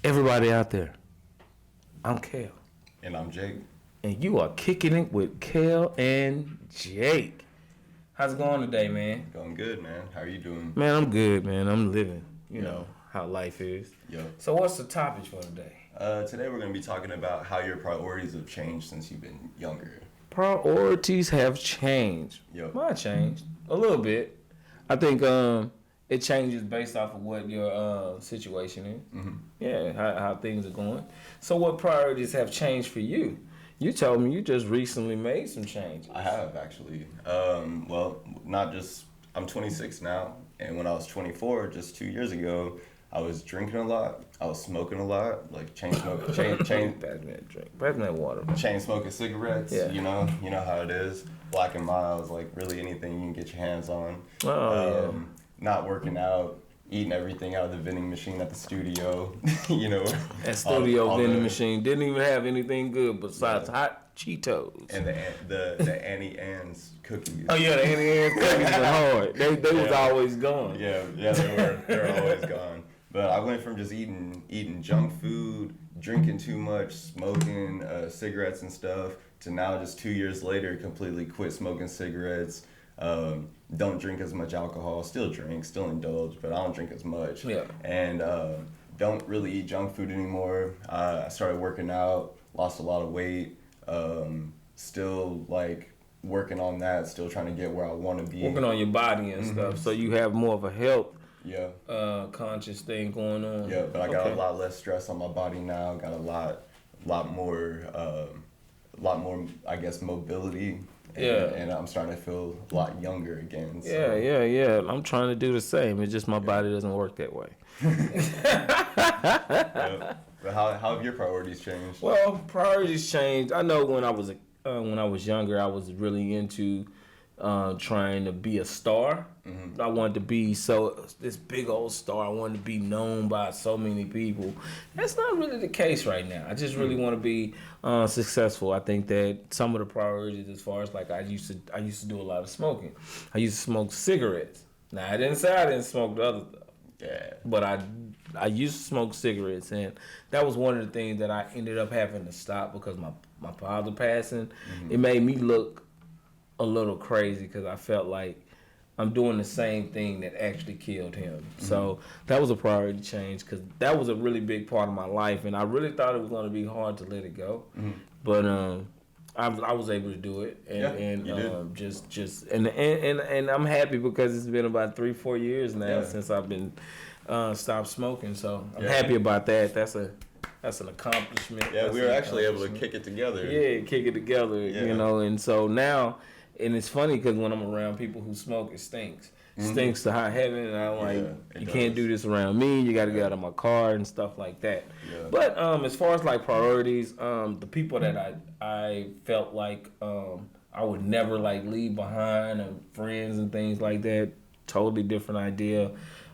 Everybody out there, I'm Kel. And I'm Jake. And you are kicking it with Kel and Jake. How's it going today, man? Going good, man. How are you doing? Man, I'm good, man. I'm living. You know how life is. Yeah. So what's the topic for today? Today we're going to be talking about how your priorities have changed since you've been younger. Priorities have changed. Yep. Mine changed a little bit. I think it changes based off of what your situation is. Mm-hmm. Yeah, how things are going. So what priorities have changed for you? You told me you just recently made some changes. I have, actually. Well, not just... I'm 26 now, and when I was 24, just 2 years ago, I was drinking a lot. I was smoking a lot, like chain smoking, Pass me that water. chain smoking cigarettes. Yeah. You know how it is. Black and Miles, like really anything you can get your hands on. Oh, Not working out, eating everything out of the vending machine at the studio. That studio all vending the- machine didn't even have anything good besides hot Cheetos. And the Annie Ann's cookies. Oh yeah, the Annie Ann's cookies were hard. They was always gone. Yeah, they were always gone. But I went from just eating junk food, drinking too much, smoking cigarettes and stuff, to now just 2 years later completely quit smoking cigarettes. Don't drink as much alcohol. Still drink, still indulge, but I don't drink as much. Yeah. And don't really eat junk food anymore. I started working out, lost a lot of weight. Still like working on that. Still trying to get where I want to be. Working on your body and stuff, so you have more of a health conscious thing going on. Yeah, but I got a lot less stress on my body now. Got a lot more, I guess, mobility. And I'm starting to feel a lot younger again. So. Yeah. I'm trying to do the same. It's just my body doesn't work that way. But how have your priorities changed? Well, priorities changed. I know when I was younger, I was really into trying to be a star. Mm-hmm. I wanted to be this big old star. I wanted to be known by so many people. That's not really the case right now. I just really want to be successful. I think that some of the priorities, as far as like I used to do a lot of smoking. I used to smoke cigarettes. Now I didn't say I didn't smoke the other stuff. Yeah. But I used to smoke cigarettes, and that was one of the things that I ended up having to stop because my father passing. Mm-hmm. It made me look a little crazy because I felt like I'm doing the same thing that actually killed him. Mm-hmm. So that was a priority change because that was a really big part of my life, and I really thought it was going to be hard to let it go. Mm-hmm. But I was able to do it, and I'm happy because it's been about 3-4 years now since I've been stopped smoking. So I'm happy about that. That's an accomplishment. Yeah, we were actually able to kick it together. Yeah, kick it together. Yeah. And so now. And it's funny because when I'm around people who smoke, it stinks. It stinks to high heaven, and I'm like, you can't do this around me. You got to get out of my car and stuff like that. Yeah. But as far as like priorities, the people that I felt like I would never like leave behind, friends and things like that, totally different idea.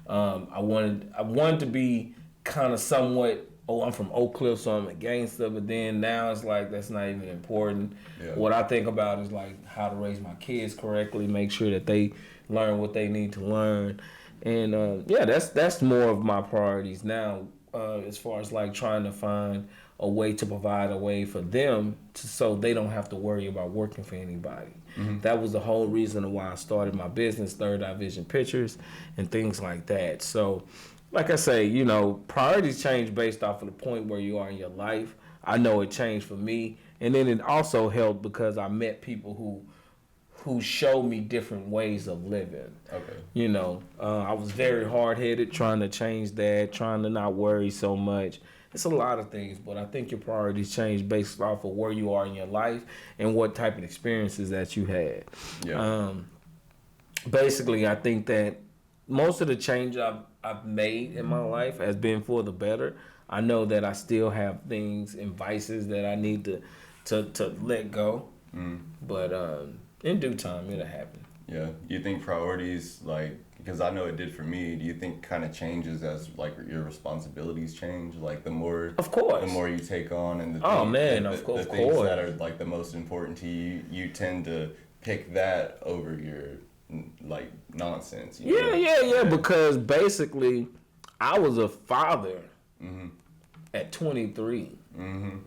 I wanted to be kind of somewhat. I'm from Oak Cliff, so I'm a gangster, but then now it's like that's not even important. Yeah. What I think about is like how to raise my kids correctly, make sure that they learn what they need to learn. And that's more of my priorities now, as far as like trying to find a way to provide a way for them so they don't have to worry about working for anybody. Mm-hmm. That was the whole reason why I started my business, thirdeyevisionpictures, and things like that. So like I say, priorities change based off of the point where you are in your life. I know it changed for me. And then it also helped because I met people who showed me different ways of living. Okay. I was very hard-headed trying to change that, trying to not worry so much. It's a lot of things, but I think your priorities change based off of where you are in your life and what type of experiences that you had. Yeah. Basically, I think that most of the change I've made in my life has been for the better. I know that I still have things and vices that I need to let go, but in due time it'll happen. Yeah. Do you think priorities, like, because I know it did for me, do you think kind of changes as like your responsibilities change? Like the more you take on and the things that are like the most important to you, you tend to pick that over your like nonsense. Yeah, because basically I was a father at 23. Mm-hmm.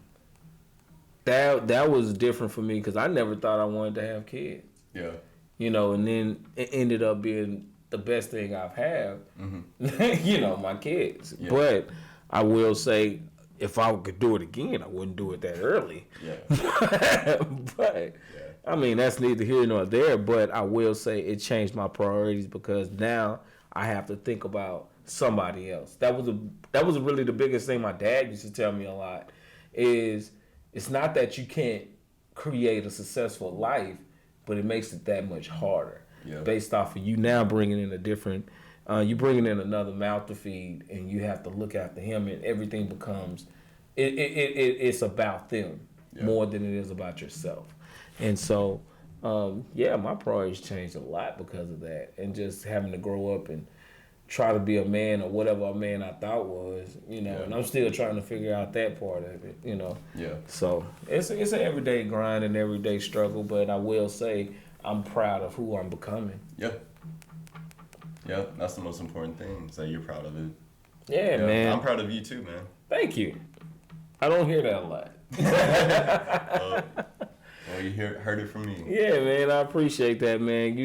That was different for me because I never thought I wanted to have kids. Yeah. You know, and then it ended up being the best thing I've had. Mm-hmm. You know, my kids. Yeah. But I will say, if I could do it again, I wouldn't do it that early. Yeah. But I mean, that's neither here nor there. But I will say it changed my priorities because now I have to think about somebody else. That was really the biggest thing my dad used to tell me a lot. Is it's not that you can't create a successful life, but it makes it that much harder. Yeah. Based off of you now bringing in a different, you bringing in another mouth to feed, and you have to look after him, and everything becomes, it's about them more than it is about yourself. And so, my priorities changed a lot because of that, and just having to grow up and try to be a man or whatever a man I thought was, you know, and I'm still trying to figure out that part of it, you know. Yeah. So it's an everyday grind and everyday struggle, but I will say I'm proud of who I'm becoming. Yeah. Yeah, that's the most important thing, is that you're proud of it. Yeah, man. I'm proud of you too, man. Thank you. I don't hear that a lot. Well, you heard it from me. Yeah, man, I appreciate that, man.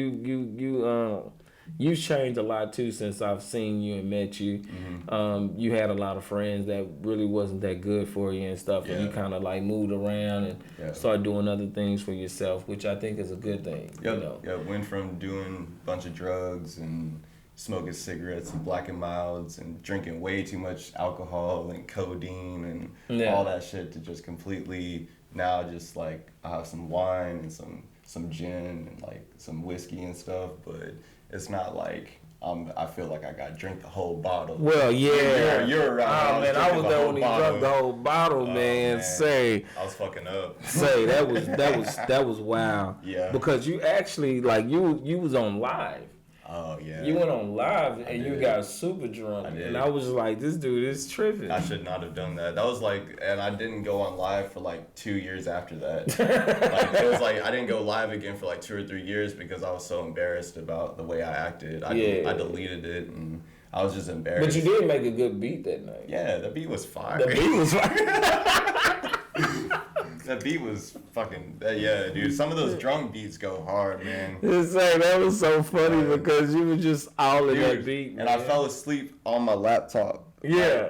You've changed a lot too since I've seen you and met you. Mm-hmm. You had a lot of friends that really wasn't that good for you and stuff, and you kind of like moved around and started doing other things for yourself, which I think is a good thing. Yep. You know? Yeah, went from doing a bunch of drugs and smoking cigarettes and Black and Milds and drinking way too much alcohol and codeine and all that shit to just completely now just like I have some wine and some gin and like some whiskey and stuff, but it's not like I feel like I got to drink the whole bottle. Well, yeah. You're around. Oh, man, I was there when he drank the whole bottle, man. Say. I was fucking up. Say, that was wild. Yeah. Because you actually, like, you was on live. Oh, yeah. You went on live and you got super drunk. And I was like, this dude is tripping. I should not have done that. That was like, and I didn't go on live for like 2 years after that. Like, it was like, I didn't go live again for like 2 or 3 years because I was so embarrassed about the way I acted. I deleted it and I was just embarrassed. But you did make a good beat that night. Yeah, the beat was fire. The beat was fire. That beat was fucking, dude. Some of those drunk beats go hard, man. That was so funny because you were just all in that beat, man. And I fell asleep on my laptop. Yeah.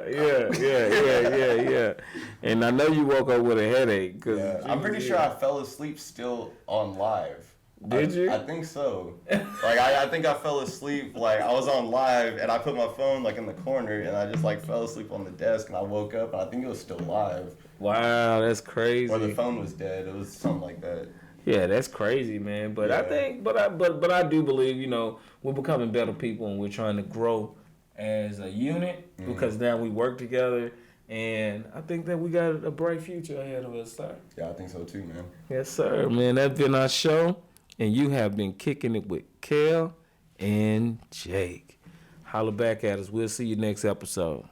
And I know you woke up with a headache. I'm pretty sure I fell asleep still on live. Did you? I think so. Like, I think I fell asleep, like, I was on live, and I put my phone, like, in the corner, and I just, like, fell asleep on the desk, and I woke up, and I think it was still live. Wow, that's crazy. Or the phone was dead. It was something like that. Yeah, that's crazy, man. But I think, but I do believe, you know, we're becoming better people, and we're trying to grow as a unit, because now we work together, and I think that we got a bright future ahead of us, sir. Yeah, I think so, too, man. Yes, sir, man. That's been our show. And you have been kicking it with Kel and Jake. Holla back at us. We'll see you next episode.